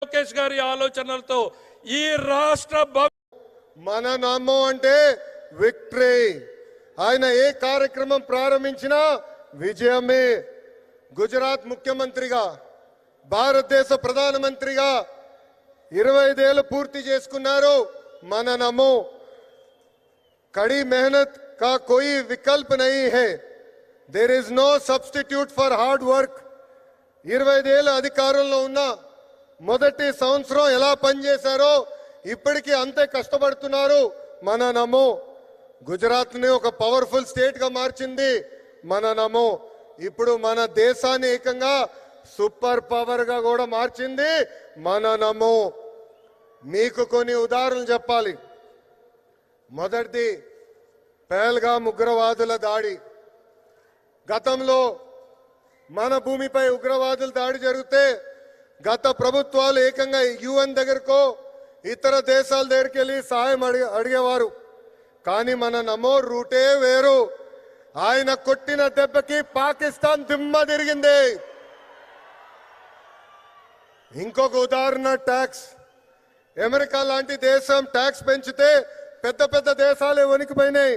లోకేష్ గారి ఆలోచనలతో ఈ రాష్ట్ర మన నమో అంటే విక్టరీ. ఆయన ఏ కార్యక్రమం ప్రారంభించినా విజయమే. గుజరాత్ ముఖ్యమంత్రిగా, భారతదేశ ప్రధానమంత్రిగా 25 ఏళ్ళు పూర్తి చేసుకున్నారు. మన నమో కड़ी मेहनत का कोई विकल्प नहीं है. There is no substitute for hard work. 25 ఏళ్ళ అధికారంలో ఉన్న మొదటి సంవత్సరం ఎలా పనిచేశారో ఇప్పటికీ అంతే కష్టపడుతున్నారు. మన నమో గుజరాత్ ని ఒక పవర్ఫుల్ స్టేట్ గా మార్చింది. మన నమో ఇప్పుడు మన దేశాన్ని ఏకంగా సూపర్ పవర్ గా కూడా మార్చింది. మన నమో మీకు కొన్ని ఉదాహరణలు చెప్పాలి. మొదటిది పహల్గామ్ ఉగ్రవాదుల దాడి. గతంలో మన భూమిపై ఉగ్రవాదుల దాడి జరిగితే గత ప్రభుత్వాలు ఏకంగా యుఎన్ దగ్గరకో ఇతర దేశాల దగ్గరికి వెళ్ళి సహాయం అడిగేవారు. కానీ మన నమో రూటే వేరు. ఆయన కొట్టిన దెబ్బకి పాకిస్తాన్ దిమ్మ తిరిగింది. ఇంకొక ఉదాహరణ ట్యాక్స్. అమెరికా లాంటి దేశం ట్యాక్స్ పెంచితే పెద్ద పెద్ద దేశాలే వణికిపోయినాయి.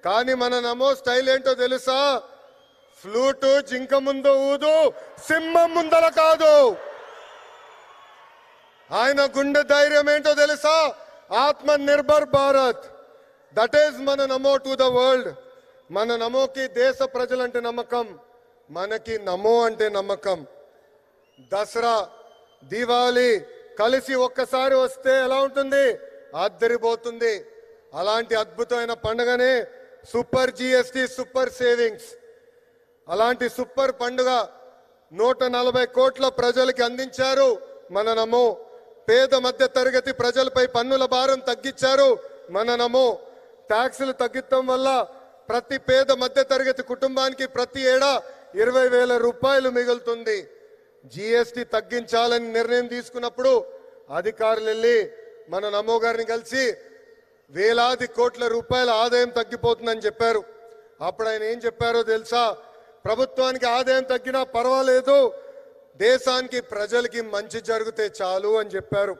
కానీ మన నమో స్టైల్ ఏంటో తెలుసా? ఫ్లూటు జింక ముందు ఊదు, సింహం ముందల కాదు. ఆయన గుండె ధైర్యం ఏంటో తెలుసా? ఆత్మ నిర్భర్ భారత్. దట్ ఈస్ మన నమో టు ద వరల్డ్. మన నమోకి దేశ ప్రజలంటే నమ్మకం, మనకి నమో అంటే నమ్మకం. దసరా, దీపావళి కలిసి ఒక్కసారి వస్తే ఎలా ఉంటుంది? అద్దరిపోతుంది. అలాంటి అద్భుతమైన పండుగనే సూపర్ జిఎస్టి, సూపర్ సేవింగ్స్. అలాంటి సూపర్ పండుగ 140 కోట్ల ప్రజలకి అందించారు మన నమో. పేద మధ్య తరగతి ప్రజలపై పన్నుల భారం తగ్గించారు మన నమో. ట్యాక్సులు తగ్గించడం వల్ల ప్రతి పేద మధ్య తరగతి కుటుంబానికి ప్రతి ఏడా 20,000 రూపాయలు మిగులుతుంది. జిఎస్టి తగ్గించాలని నిర్ణయం తీసుకున్నప్పుడు అధికారులు వెళ్ళి మన నమో గారిని కలిసి వేలాది కోట్ల రూపాయల ఆదాయం తగ్గిపోతుందని చెప్పారు. అప్పుడు ఆయన ఏం చెప్పారో తెలుసా? ప్రభుత్వానికి ఆదాయం తగ్గినా పర్వాలేదు, దేశానికి ప్రజలకి మంచి జరిగితే చాలు అని చెప్పారు.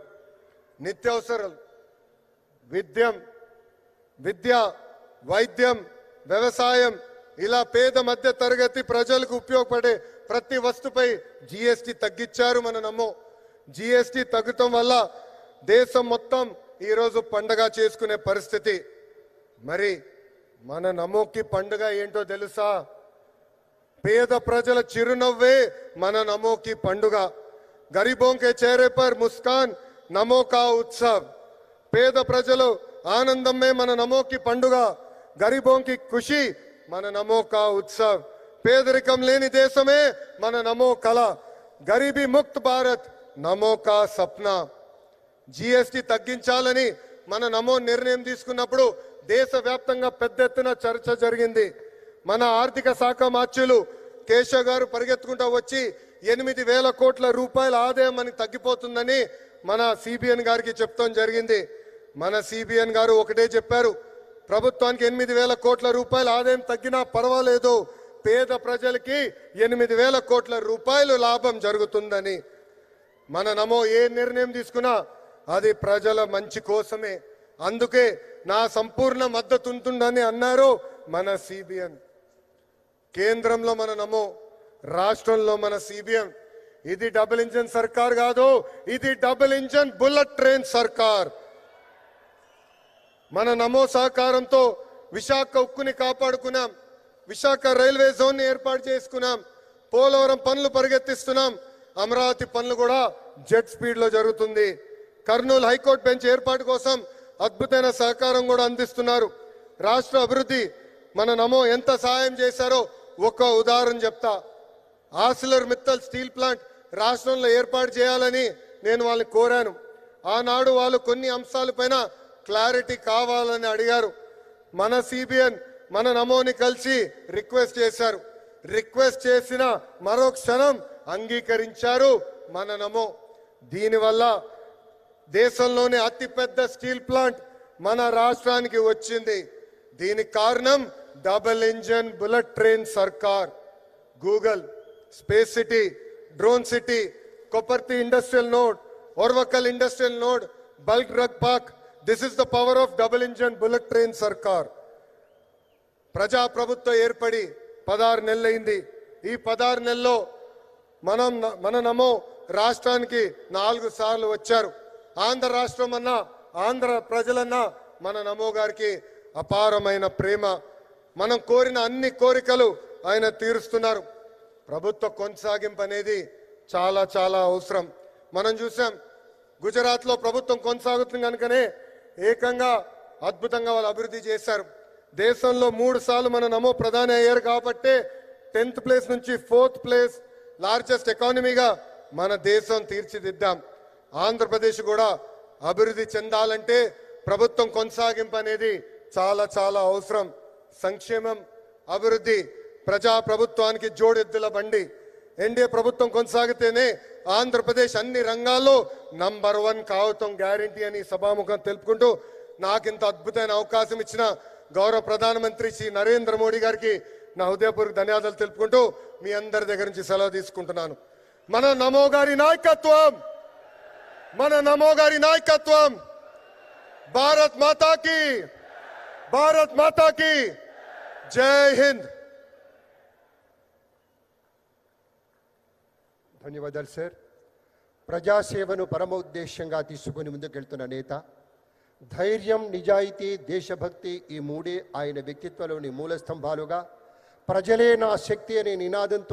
నిత్యావసరాలు, విద్య, వైద్యం, వ్యవసాయం ఇలా పేద మధ్య తరగతి ప్రజలకు ఉపయోగపడే ప్రతి వస్తుపై జిఎస్టి తగ్గించారు మన నమో. జిఎస్టి తగ్గటం వల్ల దేశం మొత్తం ఈరోజు పండగ చేసుకునే పరిస్థితి. మరి మన నమోకి పండుగ ఏంటో తెలుసా? పేద ప్రజల చిరునవ్వే మన నమోకి పండుగ. గరీబోं के चेहरे पर मुस्कान నమో కా ఉత్సవ్. పేద ప్రజలు ఆనందమే మన నమోకి పండుగ. గరీబోं की खुशी మన నమో కా ఉత్సవ్. పేదరికం లేని దేశమే మన నమో కళ. గరీబీ ముక్త భారత్ నమో కా సప్నా. జిఎస్టి తగ్గించాలని మన నమో నిర్ణయం తీసుకున్నప్పుడు దేశవ్యాప్తంగా పెద్ద ఎత్తున చర్చ జరిగింది. మన ఆర్థిక శాఖ మార్చులు కేశవ్ గారు పరిగెత్తుకుంటూ వచ్చి 8,000 కోట్ల రూపాయల ఆదాయం మనకి తగ్గిపోతుందని మన సిబిఎన్ గారికి చెప్తాం జరిగింది. మన సిబిఎన్ గారు ఒకటే చెప్పారు, ప్రభుత్వానికి 8,000 కోట్ల రూపాయల ఆదాయం తగ్గినా పర్వాలేదు, పేద ప్రజలకి 8,000 కోట్ల రూపాయలు లాభం జరుగుతుందని. మన నమో ఏ నిర్ణయం తీసుకున్నా అది ప్రజల మంచి కోసమే. అందుకే నా సంపూర్ణ మద్దతు ఉంటుందని అన్నారు మన సిబిఎన్. కేంద్రంలో మన నమో, రాష్ట్రంలో మన సిబిఎన్. ఇది డబుల్ ఇంజన్ సర్కార్ కాదు, ఇది డబుల్ ఇంజన్ బుల్లెట్ ట్రైన్ సర్కార్. మన నమో సహకారంతో విశాఖ ఉక్కుని కాపాడుకున్నాం, విశాఖ రైల్వే జోన్ ని ఏర్పాటు చేసుకున్నాం, పోలవరం పనులు పరిగెత్తిస్తున్నాం, అమరావతి పనులు కూడా జెట్ స్పీడ్ లో జరుగుతుంది. కర్నూలు హైకోర్టు బెంచ్ ఏర్పాటు కోసం అద్భుతమైన సహకారం కూడా అందిస్తున్నారు. రాష్ట్ర అభివృద్ధి మన నమో ఎంత సహాయం చేశారో ఒక ఉదాహరణ చెప్తా. ఆర్సిలర్ మిత్తల్ స్టీల్ ప్లాంట్ రాష్ట్రంలో ఏర్పాటు చేయాలని నేను వాళ్ళని కోరాను. ఆనాడు వాళ్ళు కొన్ని అంశాలపైన క్లారిటీ కావాలని అడిగారు. మన సిబిఎన్ మన నమోని కలిసి రిక్వెస్ట్ చేశారు. రిక్వెస్ట్ చేసిన మరో క్షణం అంగీకరించారు మన నమో. దీనివల్ల దేశంలోనే అతిపెద్ద స్టీల్ ప్లాంట్ మన రాష్ట్రానికి వచ్చింది. దీనికి కారణం డబుల్ ఇంజన్ బుల్లెట్ ట్రైన్ సర్కార్. Google, space city, drone city, Kopparthi industrial node, Orvakkal Industrial Node, Bulk Drug Park. This is the power of double engine bullet train Sarkar. ప్రజా ప్రభుత్వం ఏర్పడి 16 నెలలైంది. ఈ 16 నెలల్లో మన నమో రాష్ట్రానికి 4 సార్లు వచ్చారు. ఆంధ్ర రాష్ట్రం అన్నా, ఆంధ్ర ప్రజలన్నా మన నమో గారికి అపారమైన ప్రేమ. మనం కోరిన అన్ని కోరికలు ఆయన తీరుస్తున్నారు. ప్రభుత్వ కొనసాగింపు అనేది చాలా చాలా అవసరం. మనం చూసాం గుజరాత్లో ప్రభుత్వం కొనసాగుతుంది కనుకనే ఏకంగా అద్భుతంగా వాళ్ళు అభివృద్ధి చేశారు. దేశంలో 3 సార్లు మన నమో ప్రధాని అయ్యారు కాబట్టి 10th ప్లేస్ నుంచి 4th ప్లేస్ లార్జెస్ట్ ఎకానమీగా మన దేశం తీర్చిదిద్దాం. ఆంధ్రప్రదేశ్ కూడా అభివృద్ధి చెందాలంటే ప్రభుత్వం కొనసాగింపు అనేది చాలా చాలా అవసరం. సంక్షేమం, అభివృద్ధి, ప్రజా ప్రభుత్వానికి జోడెద్దుల బండి. ఎన్డీఏ ప్రభుత్వం కొనసాగితేనే ఆంధ్రప్రదేశ్ అన్ని రంగాల్లో నంబర్ 1 కావటం గ్యారంటీ అని సభాముఖం తెలుపుకుంటూ నాకు ఇంత అద్భుతమైన అవకాశం ఇచ్చిన గౌరవ ప్రధానమంత్రి శ్రీ నరేంద్ర మోడీ గారికి నా హృదయపూర్వక ధన్యవాదాలు తెలుపుకుంటూ మీ అందరి దగ్గర నుంచి సెలవు తీసుకుంటున్నాను. మన నమో గారి నాయకత్వం, మన నమో గారి నాయకత్వం. భారత్ మాతాకి, భారత్ మాతాకి జై హింద్. ధన్యవాదాలు సార్. ప్రజాసేవను పరమోద్దేశ్యంగా తీసుకుని ముందుకెళ్తున్న నేత. ధైర్యం, నిజాయితీ, దేశభక్తి ఈ మూడే ఆయన వ్యక్తిత్వంలోని మూల స్తంభాలుగా, ప్రజలే నా శక్తి అనే నినాదంతో